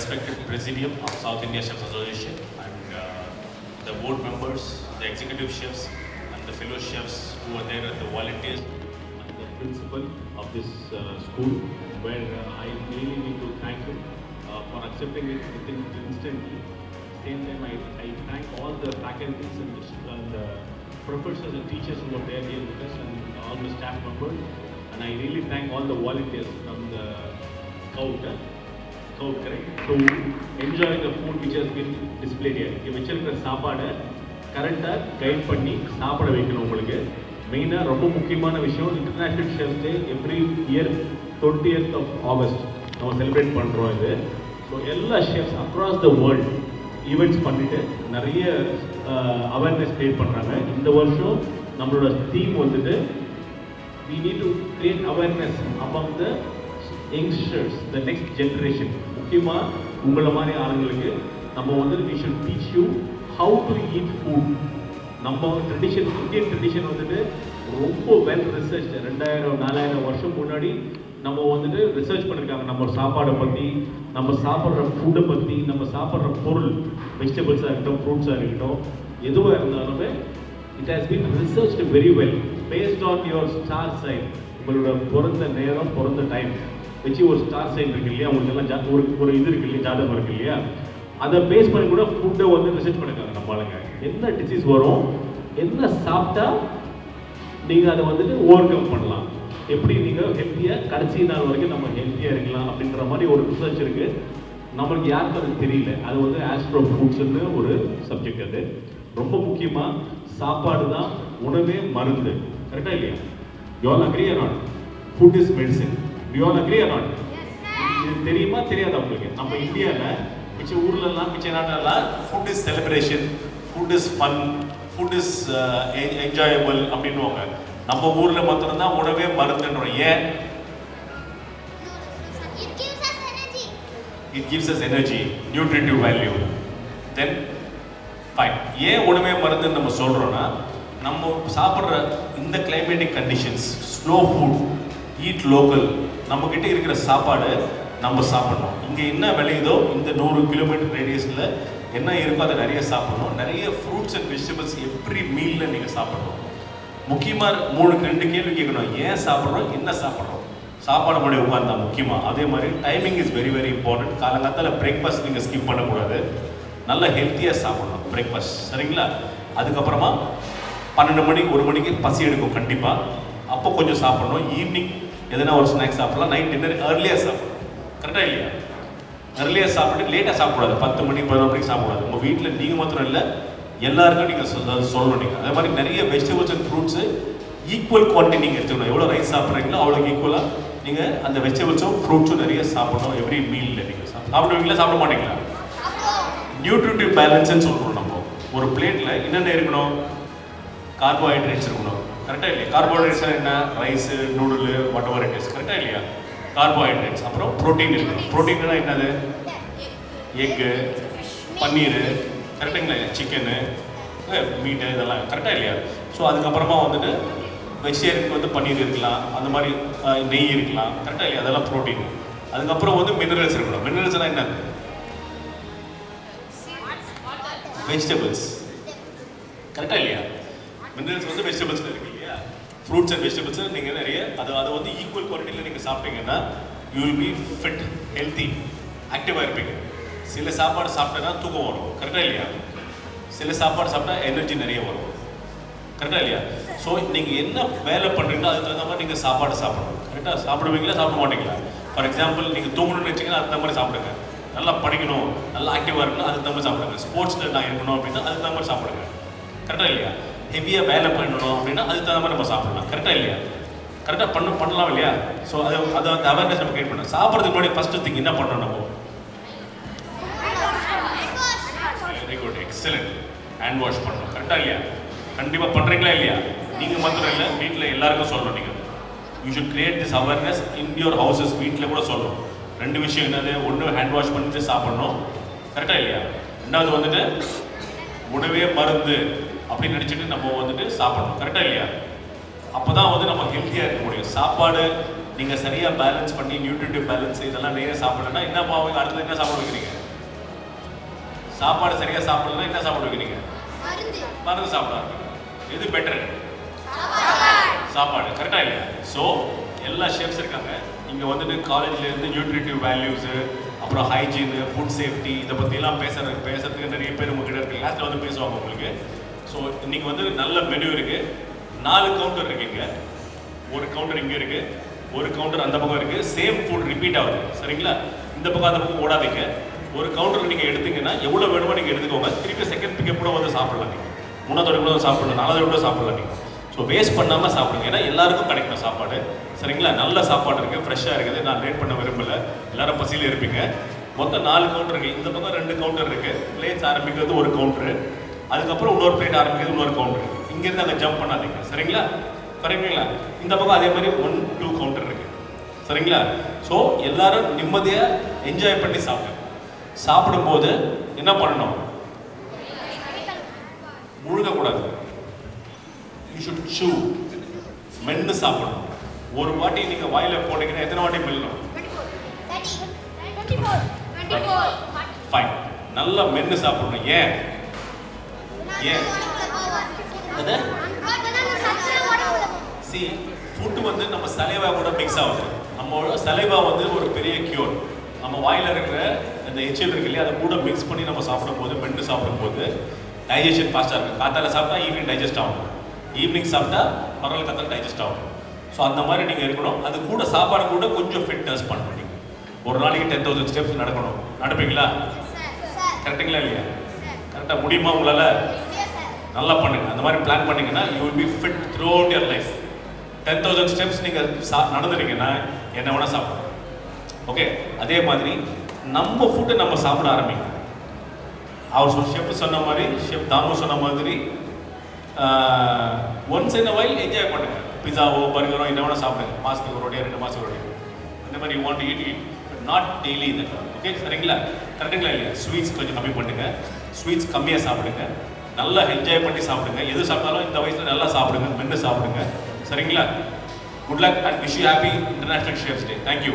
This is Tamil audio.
respected Presidium of South India Chefs Association and the board members, the executive chefs and the fellow chefs who are there and the volunteers and the principal of this school where I really need to thank him for accepting it within instantly. Same time I thank all the faculties and the professors and teachers who are there here with us and all the staff members, and I really thank all the volunteers from the Scout, correct, to enjoy the food which has been displayed here. இங்கே வச்சிருக்கிற சாப்பாடை கரெக்டாக கைட் பண்ணி சாப்பிட வைக்கணும். உங்களுக்கு மெயினாக ரொம்ப முக்கியமான விஷயம், international chefs day every year 20th of August நம்ம செலிப்ரேட் பண்ணுறோம். இது ஸோ எல்லா chefs across the world events பண்ணிட்டு நிறைய அவேர்னஸ் கிரியேட் பண்ணுறாங்க. இந்த வருஷம் நம்மளோட தீம் வந்துட்டு we need to create awareness among the youngsters, the next generation. முக்கியமாக உங்களை மாதிரி ஆளுங்களுக்கு நம்ம வந்துட்டு we should teach you how to eat food. நம்ம ட்ரெடிஷன், இந்தியன் ட்ரெடிஷன் வந்துட்டு ரொம்ப வெல் ரிசர்ச். 2000-4000 வருஷம் முன்னாடி நம்ம வந்துட்டு ரிசர்ச் பண்ணியிருக்காங்க நம்ம சாப்பாடை பற்றி, நம்ம சாப்பிட்ற ஃபுட்டை பற்றி, நம்ம சாப்பிட்ற பொருள், வெஜிடபிள்ஸாக இருக்கட்டும், ஃப்ரூட்ஸாக இருக்கட்டும், எதுவாக இருந்தாலுமே it has been researched very well based on your star sign. உங்களோட பிறந்த நேரம், பிறந்த டைம் வச்சு ஒரு ஸ்டார் சைன் இருக்கு இல்லையா, உங்களுக்கெல்லாம் ஒரு இது இருக்கு இல்லையா, ஜாதகம் இருக்கு இல்லையா, அதை பேஸ் பண்ணி கூட ஃபுட்டை வந்து ரிசர்ச் பண்ணியிருக்காங்க நம்ம ஆளுங்க. என்ன டிசீஸ் வரும், என்ன சாப்பிட்டா நீங்கள் அதை வந்துட்டு ஓவர் கம் பண்ணலாம், எப்படி நீங்கள் ஹெல்த்தியாக கடைசி நாள் வரைக்கும் நம்ம ஹெல்த்தியாக இருக்கலாம் அப்படின்ற மாதிரி ஒரு ரிசர்ச் இருக்குது. நம்மளுக்கு யாருக்கு அது தெரியல. அது வந்து ஆஸ்ட்ரோ ஃபுட்ஸ்ன்னு ஒரு சப்ஜெக்ட். அது ரொம்ப முக்கியமாக சாப்பாடு தான் உணவே மருந்து. கரெக்டாக இல்லையா? You all agree or not? Food is medicine. You all agree or not? இது தெரியுமா தெரியாதா உங்களுக்கு? நம்ம இந்தியாவில் மிச்ச ஊர்லலாம், மிச்ச நாட்டிலலாம் food is celebration, food is fun, food is enjoyable அப்படின்வாங்க. நம்ம ஊரில் மாத்திரம்தான் உணவே மருந்துன்றோம். ஏன்? It gives us energy, nutritive value. Then fine. ஏன் உணவே மருந்துன்னு நம்ம சொல்கிறோன்னா, நம்ம சாப்பிட்ற இந்த climatic conditions, slow food, eat local, நம்மக்கிட்ட இருக்கிற சாப்பாடு நம்ம சாப்பிட்ணும். இங்கே என்ன விளையுதோ இந்த 100 கிலோமீட்டர் ரேடியஸில் என்ன இருக்கோ அதை நிறைய சாப்பிடணும். நிறைய ஃப்ரூட்ஸ் அண்ட் வெஜிடபிள்ஸ் எவ்ரி மீலில் நீங்கள் சாப்பிடணும். முக்கியமாக 2 கேள்வி கேட்கணும். ஏன் சாப்பிட்றோம், என்ன சாப்பிட்றோம், சாப்பாடு முன்னாடி உட்காந்தா முக்கியமாக. அதே மாதிரி timing is very very important. காலங்காலத்தில் பிரேக்ஃபாஸ்ட் நீங்கள் ஸ்கிப் பண்ணக்கூடாது. நல்லா ஹெல்த்தியாக சாப்பிடணும் பிரேக்ஃபாஸ்ட், சரிங்களா? அதுக்கப்புறமா 12 மணி 1 மணிக்கு பசி எடுக்கும் கண்டிப்பாக, அப்போ கொஞ்சம் சாப்பிடணும். ஈவினிங் எதனா ஒரு ஸ்நாக்ஸ் சாப்பிடலாம். நைட் டின்னர் ஏர்லியாக சாப்பிடணும். கரெக்டாக இல்லையா? ஏர்லியாக சாப்பிட்டு லேட்டாக சாப்பிடக்கூடாது. 10 மணி 11 மணிக்கு சாப்பிடக்கூடாது. உங்கள் வீட்டில் நீங்கள் மாத்திரம் இல்லை, எல்லாருக்கும் நீங்கள் சொல்லணும். நீங்கள் அதே மாதிரி நிறைய vegetables and fruits equal quantity நீங்கள் எடுத்துக்கணும். எவ்வளோ ரைஸ் சாப்பிட்றீங்களோ அவ்வளோக்கு ஈக்குவலாக நீங்கள் அந்த வெஜிடபிள்ஸும் ஃப்ரூட்ஸும் நிறைய சாப்பிடணும். எவ்ரி மீலில் நீங்கள் சாப்பிடுவீங்களா, சாப்பிட மாட்டீங்களா? நியூட்ரிட்டிவ் பேலன்ஸ்ன்னு சொல்கிறோம் நம்ம. ஒரு பிளேட்டில் என்னென்ன இருக்கணும்? கார்போஹைட்ரேட்ஸ் இருக்கணும். கரெக்டாக இல்லையா? கார்போஹைட்ரேட்ஸ் என்ன? Rice, noodle, whatever it is. கரெக்டாக இல்லையா? கார்போஹைட்ரேட்ஸ். அப்புறம் ப்ரோட்டீன் இருக்கணும். ப்ரோட்டீன்னா என்னது? எக்கு, பன்னீர், கரெக்டுங்களா? சிக்கனு, மீட்டு, இதெல்லாம் கரெக்டாக இல்லையா? ஸோ அதுக்கப்புறமா வந்துட்டு வெஜிடேரியனுக்கு வந்து பன்னீர் இருக்கலாம், அந்த மாதிரி நெய் இருக்கலாம். கரெக்டாக இல்லையா? அதெல்லாம் ப்ரோட்டீன். அதுக்கப்புறம் வந்து மினரல்ஸ் இருக்கணும். மினரல்ஸ்னால் என்னது? வெஜிடபிள்ஸ். கரெக்டாக இல்லையா? மினரல்ஸ் வந்து வெஜிடபிள்ஸில் இருக்கு இல்லையா? ஃப்ரூட்ஸ் அண்ட் வெஜிடபிள்ஸ் நீங்கள் நிறைய அதை வந்து ஈக்குவல் குவான்டிட்டியில் நீங்கள் சாப்பிட்டீங்கன்னா you will be fit, healthy, ஆக்டிவாக இருப்பீங்க. சில சாப்பாடு சாப்பிட்டா தூக்கம் வரும். கரெக்டாக இல்லையா? சில சாப்பாடு சாப்பிட்டா எனர்ஜி நிறைய வரும். கரெக்டாக இல்லையா? ஸோ நீங்கள் என்ன வேலை பண்ணுறீங்களோ அதுக்கு தகுந்த மாதிரி நீங்கள் சாப்பாடு சாப்பிடணும். கரெக்டாக சாப்பிடுவீங்களா, சாப்பிட மாட்டீங்களா? ஃபார் எக்ஸாம்பிள் நீங்கள் தூங்கணும்னு வச்சிங்கன்னா அதுக்கு தகுந்த மாதிரி சாப்பிடுங்க. நல்லா படிக்கணும், நல்லா ஆக்டிவாக இருக்கணும், அதுக்கு தகுந்த மாதிரி சாப்பிடுங்க. ஸ்போர்ட்ஸில் நான் இருக்கணும் அப்படின்னா அதுக்கு தகுந்த மாதிரி சாப்பிடுங்க. கரெக்டாக இல்லையா? ஹெவியாக வேலை பண்ணணும் அப்படின்னா அதுக்கு தகுந்த மாதிரி நம்ம சாப்பிடலாம். கரெக்டாக இல்லையா? கரெக்டாக பண்ணலாம் இல்லையா? ஸோ அதை அந்த அவேர்னஸ் நம்ம கிரியேட் பண்ணணும். சாப்பிட்றதுக்கு முன்னாடி ஃபஸ்ட்டு திங் என்ன பண்ணணும் நம்ம? Very good, excellent. Hand wash பண்ணணும். கரெக்டாக இல்லையா? கண்டிப்பாக பண்ணுறீங்களா இல்லையா? நீங்கள் மாத்திரம் இல்லை, வீட்டில் எல்லாருக்கும் சொல்லணும். நீங்கள் you should create this awareness in your houses. வீட்டில் கூட சொல்லணும். 2 விஷயம் என்னது? ஒன்று ஹேண்ட் வாஷ் பண்ணிட்டு சாப்பிடணும். கரெக்டாக இல்லையா? ரெண்டாவது வந்துட்டு உணவே மருந்து அப்படின்னு நினச்சிட்டு நம்ம வந்துட்டு சாப்பிடணும். கரெக்டாக இல்லையா? அப்போ தான் வந்து நம்ம ஹெல்த்தியாக இருக்க முடியும். சாப்பாடு நீங்கள் சரியாக பேலன்ஸ் பண்ணி நியூட்ரிட்டிவ் பேலன்ஸ் இதெல்லாம் நிறைய சாப்பிடலன்னா என்ன பாவம், அடுத்தது என்ன சாப்பிட வைக்கிறீங்க? சாப்பாடு சரியாக சாப்பிடலன்னா என்ன சாப்பிட வைக்கிறீங்க? மருந்து சாப்பிட. எது பெட்டர்? சாப்பாடு. கரெக்டாக இல்லையா? ஸோ எல்லா ஷெஃப்ஸ் இருக்காங்க இங்கே வந்துட்டு காலேஜ்லேருந்து நியூட்ரிட்டிவ் வேல்யூஸு, அப்புறம் ஹைஜீனு, ஃபுட் சேஃப்டி இதை பற்றிலாம் பேசுறதுக்கு நிறைய பேர் உங்ககிட்ட இருக்க கிளாஸில் வந்து பேசுவாங்க உங்களுக்கு. ஸோ இன்றைக்கி வந்து நல்ல மெனு இருக்குது. 4 கவுண்டர் இருக்குங்க. ஒரு கவுண்டர் இங்கே இருக்குது, ஒரு கவுண்டர் அந்த பக்கம் இருக்குது. சேம் ஃபுட் ரிப்பீட் ஆகுது. சரிங்களா? இந்த பக்கம் அந்த பக்கம் ஓடாதீங்க. ஒரு கவுண்டருக்கு நீங்கள் எடுத்தீங்கன்னா எவ்வளோ வேணுமோ நீங்கள் எடுத்துக்கோங்க. திருப்பி செகண்ட் பிக்கப் கூட வந்து சாப்பிடலாம். நீங்கள் 3வது கூட சாப்பிடலாம், 4வது கூட சாப்பிடலாம். நீங்கள் ஸோ வேஸ்ட் பண்ணாமல் சாப்பிடுங்க. ஏன்னா எல்லாருக்கும் கிடைக்கணும் சாப்பாடு. சரிங்களா? நல்ல சாப்பாடு இருக்குது, ஃப்ரெஷ்ஷாக இருக்குது. நான் லேட் பண்ண விரும்பலை, எல்லாரும் பசியில் இருப்பீங்க. மொத்தம் 4 கவுண்டர் இருக்குது. இந்த பக்கம் 2 கவுண்டர் இருக்குது. பிளேட்ஸ் ஆரம்பிக்கிறது ஒரு கவுண்டரு, அதுக்கப்புறம் இன்னொரு பிளேட் ஆரம்பிக்கிறது இன்னொரு கவுண்டர். இங்கேருந்து அங்கே ஜம்ப் பண்ணாதீங்க. சரிங்களா? கரெக்டுங்களா? இந்த பக்கம் அதே மாதிரி 1, 2 கவுண்டர் இருக்குது. சரிங்களா? ஸோ எல்லாரும் நிம்மதியாக என்ஜாய் பண்ணி சாப்பிடுங்க. சாப்பிடும்போது என்ன பண்ணணும்? முழுகக்கூடாது. யூ ஷுட் சூ, மென்று சாப்பிடணும். ஒரு வாட்டி நீங்கள் வாயில் போனீங்கன்னா எத்தனை வாட்டி மெல்லணும்? ஃபைன். நல்லா மென்று சாப்பிடணும். ஏன்? சி, ஃபுட்டு வந்து நம்ம சலைவா கூட மிக்ஸ் ஆகுது. நம்மளோட சலைவா வந்து ஒரு பெரிய கியூர். நம்ம வாயில் இருக்கிற அந்த எச்சில் இருக்கு இல்லையா, அதை கூட மிக்ஸ் பண்ணி நம்ம சாப்பிடும்போது, மென்று சாப்பிடும்போது டைஜஷன் ஃபாஸ்ட்டாக இருக்கும். காத்தால சாப்பிட்டா ஈவினிங் டைஜஸ்ட் ஆகும், ஈவினிங் சாப்பிட்டா மறுநாள் காத்தால டைஜஸ்ட் ஆகும். ஸோ அந்த மாதிரி நீங்கள் இருக்கணும். அது கூட சாப்பாடு கூட கொஞ்சம் ஃபிட்னஸ் பண்ணணும். நீங்கள் ஒரு நாளைக்கு 10,000 ஸ்டெப்ஸ் நடக்கணும். நடப்பீங்களா? கரெக்டுங்களா இல்லையா? கரெக்டாக முடியுமா உங்களால்? நல்லா பண்ணுங்க. அந்த மாதிரி பிளான் பண்ணிங்கன்னா you will be fit through out your life. 10,000 steps நீங்கள் நடந்துட்டீங்கன்னா என்ன வேணால் சாப்பிடணும். ஓகே? அதே மாதிரி நம்ம ஃபுட்டை நம்ம சாப்பிட ஆரம்பிங்க. அவர் ஷெஃப் சொன்ன மாதிரி, ஷெஃப் தாமு சொன்ன மாதிரி once in a while enjoy பண்ணுங்க. பிஸாவோ பர்கரோ என்ன வேணால் சாப்பிடுங்க. மாதத்துக்கு ஒரு வாட்டியோ 2 மாதத்துக்கு ஒரு வாட்டியோ இந்த மாதிரி you want to eat not daily இது. ஓகே? சரிங்களா? கரெக்டுங்களா இல்லையா? ஸ்வீட்ஸ் கொஞ்சம் கம்மி பண்ணுங்க. ஸ்வீட்ஸ் கம்மியாக சாப்பிடுங்க. நல்லா என்ஜாய் பண்ணி சாப்பிடுங்க. எது சாப்பிட்டாலும் இந்த வயசில் நல்லா சாப்பிடுங்க, மென்று சாப்பிடுங்க. சரிங்களா? Good luck and wish you happy international chefs day. Thank you.